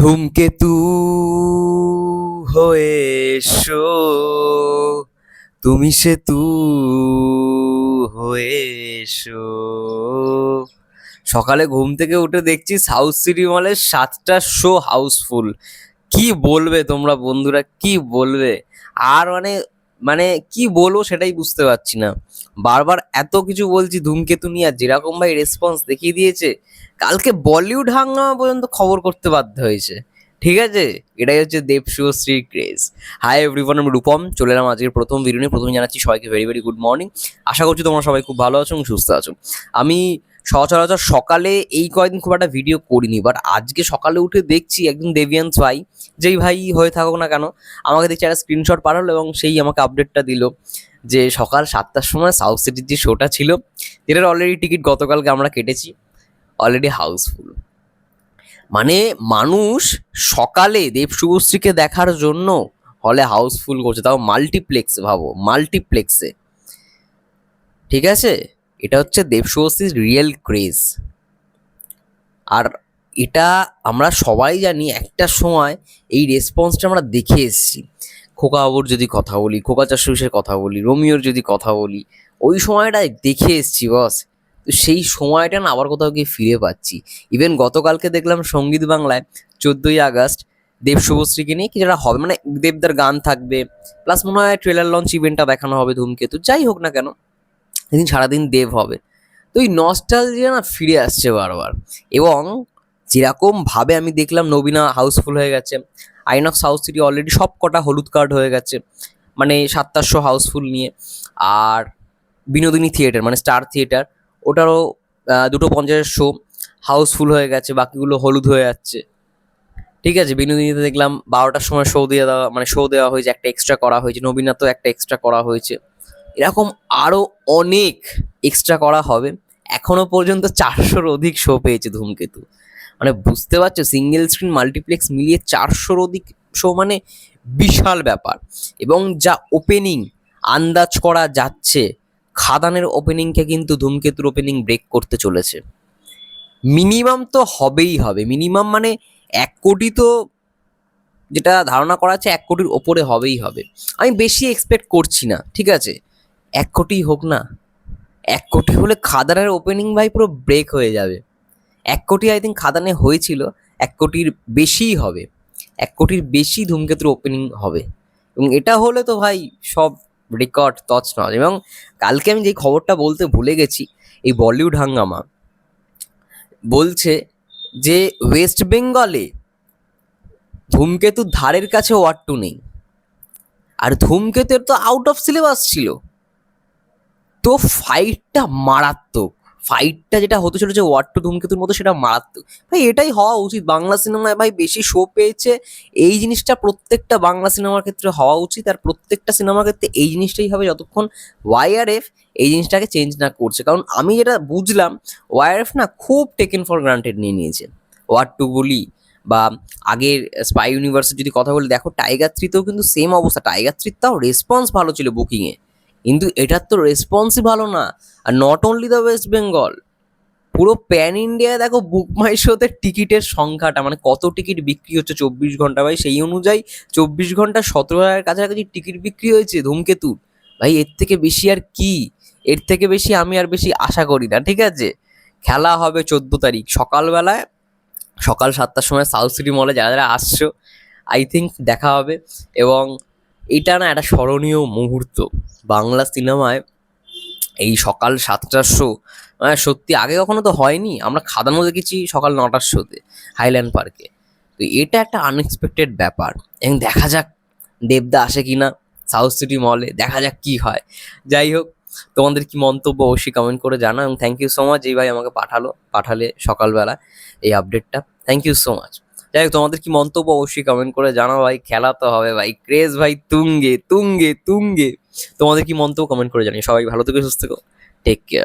ধূমকেতু হয়ে এসো, তুমি সেতু হয়ে এসো। সকালে ঘুম থেকে উঠে দেখছি সাউথ সিটি মলের 7টা শো হাউসফুল। কি বলবে তোমরা বন্ধুরা, কি বলবে? আর মানে মানে কি বলবো সেটাই বুঝতে পারছি না। বারবার এত কিছু বলছি ধূমকেতু নিয়ে, আর যেরকম ভাই রেসপন্স দেখিয়ে দিয়েছে, কালকে বলিউড হাঙ্গামা পর্যন্ত খবর করতে বাধ্য হয়েছে। ঠিক আছে, এটাই হচ্ছে দেব শুভশ্রীর ক্রেজ। হাই এভরিওয়ান, আমি রূপম, চলে এলাম আজকের প্রথম ভিডিও নিয়ে। প্রথমে জানাচ্ছি সবাইকে ভেরি ভেরি গুড মর্নিং। আশা করছি তোমরা সবাই খুব ভালো আছো এবং সুস্থ আছো। আমি সচরাচর সকালে এই কয়েকদিন খুব একটা ভিডিও করিনি, বাট আজকে সকালে উঠে দেখছি একদিন দেবিয়ান্স ভাই, যেই ভাই হয়ে থাকুক না কেন, আমাকে দেখছি একটা স্ক্রিনশট পাঠালো এবং সেই আমাকে আপডেটটা দিল যে সকাল 7টার সময় সাউথ সিটির যে শোটা ছিল, যেটার অলরেডি টিকিট গতকালকে আমরা কেটেছি, অলরেডি হাউসফুল। মানে মানুষ সকালে দেব শুভশ্রীকে দেখার জন্য হলে হাউসফুল করছে, তাও মাল্টিপ্লেক্স, ভাবো মাল্টিপ্লেক্সে। ঠিক আছে, এটা হচ্ছে দেব শুভশ্রীর রিয়েল ক্রেজ। আর এটা আমরা সবাই জানি, একটা সময় এই রেসপন্সটা আমরা দেখে এসেছি। খোকা বাবুর যদি কথা বলি, খোকা চাষুসের কথা বলি, রোমিওর যদি কথা বলি, ওই সময়টা দেখে এসেছি বস। তো সেই সময়টা না আবার কোথাও গিয়ে ফিরে পাচ্ছি। ইভেন গতকালকে দেখলাম সঙ্গীত বাংলায় 14ই আগস্ট দেব শুভশ্রীকে নিয়ে কি যেটা হবে, মানে দেবদার গান থাকবে, প্লাস মনে হয় ট্রেলার লঞ্চ ইভেন্টটা দেখানো হবে ধূমকেতু। যাই হোক না কেন, এদিন সারাদিন দেব হবে। তো এই নস্টালজিয়া না ফিরে আসছে বারবার। এবং যেরকম ভাবে আমি দেখলাম নবীনা হাউসফুল হয়ে গেছে, আইনক্স সাউথ সিটি অলরেডি সব কটা হলুদ কার্ড হয়ে গেছে, মানে 7টার শো হাউসফুল নিয়ে। আর বিনোদিনী থিয়েটার মানে স্টার থিয়েটার, ওটারও 2:50 শো হাউসফুল হয়ে গেছে, বাকিগুলো হলুদ হয়ে যাচ্ছে। ঠিক আছে, বিনোদিনীতে দেখলাম 12টার সময় শো দেওয়া হয়েছে, একটা এক্সট্রা করা হয়েছে, নবীনাতেও একটা এক্সট্রা করা হয়েছে। এরকম আরো অনেক এক্সট্রা করা হবে। এখনো পর্যন্ত 400-র অধিক শো পেয়েছে ধূমকেতু। মানে বুঝতে পারছো, সিঙ্গেল স্ক্রিন মাল্টিপ্লেক্স মিলিয়ে 400-র অধিক শো মানে বিশাল ব্যাপার। এবং যা ওপেনিং আন্দাজ করা যাচ্ছে, খাদানের ওপেনিংকে কিন্তু ধূমকেতুর ওপেনিং ব্রেক করতে চলেছে। মিনিমাম তো হবেই হবে, মিনিমাম মানে 1 কোটি তো, যেটা ধারণা করা আছে 1 কোটির ওপরে হবেই হবে। আমি বেশি এক্সপেক্ট করছি না, ঠিক আছে, 1 কোটি হোক না। 1 কোটি হলে খাদানের ওপেনিং ভাই পুরো ব্রেক হয়ে যাবে। 1 কোটি আই থিঙ্ক খাদানে হয়েছিল, 1 কোটির বেশিই হবে। 1 কোটির বেশি ধূমকেতুর ওপেনিং হবে, এবং এটা হলে তো ভাই সব রেকর্ড তছনছ। এবং কালকে আমি যে খবরটা বলতে ভুলে গেছি, এই বলিউড হাঙ্গামা বলছে যে ওয়েস্ট বেঙ্গলে ধূমকেতুর ধারের কাছে ওয়ার্ড 2 নেই। আর ধূমকেতুর তো আউট অফ সিলেবাস ছিল। তো ফাইটটা মারাত্মক, ফাইটটা যেটা হতে চলেছে ওয়ার্ড 2 ধূমকেতুর মতো, সেটা মারাত্মক। ভাই এটাই হওয়া উচিত, বাংলা সিনেমায় ভাই বেশি শো পেয়েছে, এই জিনিসটা প্রত্যেকটা বাংলা সিনেমার ক্ষেত্রে হওয়া উচিত। আর প্রত্যেকটা সিনেমার ক্ষেত্রে এই জিনিসটাই হবে যতক্ষণ ওয়াইআরএফ এই জিনিসটাকে চেঞ্জ না করছে। কারণ আমি যেটা বুঝলাম, ওয়াইআরএফ না খুব টেকেন ফর গ্রান্টেড নিয়ে নিয়েছে ওয়ার্ড 2 বলি, বা আগের স্পাই ইউনিভার্সের যদি কথা বলি, দেখো টাইগার 3তেও কিন্তু সেম অবস্থা। টাইগার 3 তাও রেসপন্স ভালো ছিল বুকিংয়ে, কিন্তু এটার তো রেসপন্সই ভালো না। Are not only the West Bengal, পুরো প্যান ইন্ডিয়ায় দেখো বুক মাই শোতে টিকিটের সংখ্যাটা, মানে কত টিকিট বিক্রি হচ্ছে 24 ঘন্টা, ভাই সেই অনুযায়ী 24 ঘন্টা 17,000 কাছাকাছি টিকিট বিক্রি হয়েছে ধূমকেতুর। ভাই এর থেকে বেশি আর কি, এর থেকে বেশি আমি আর বেশি আশা করি না। ঠিক আছে, খেলা হবে 14 তারিখ সকালবেলায়, সকাল 7টার সময় সাউথ সিটি মলে। যারা যারা আসছো আই থিঙ্ক দেখা হবে। এবং এটা না একটা স্মরণীয় মুহূর্ত বাংলা সিনেমায়, এই সকাল 7টার শো। মানে সত্যি আগে কখনো তো হয়নি। আমরা খাদানও দেখেছি সকাল 9টার শোতে হাইল্যান্ড পার্কে। তো এটা একটা আনএক্সপেক্টেড ব্যাপার, এবং দেখা যাক দেবদা আসে কিনা সাউথ সিটি মলে, দেখা যাক কি হয়। যাই হোক, তোমাদের কি মন্তব্য অবশ্যই কমেন্ট করে জানাও, এবং থ্যাংক ইউ সো মাচ এই ভাই আমাকে পাঠালে সকালবেলা এই আপডেটটা। Thank you so much. যাই হোক, তোমাদের কি মন্তব্য অবশ্যই কমেন্ট করে জানাও ভাই। খেলা তো হবে ভাই, ক্রেজ ভাই তুঙ্গে তুঙ্গে তুঙ্গে। তোমাদের কি মন্তব্য কমেন্ট করে জানিও। সবাই ভালো থেকো, সুস্থ থেকো, টেক কেয়ার।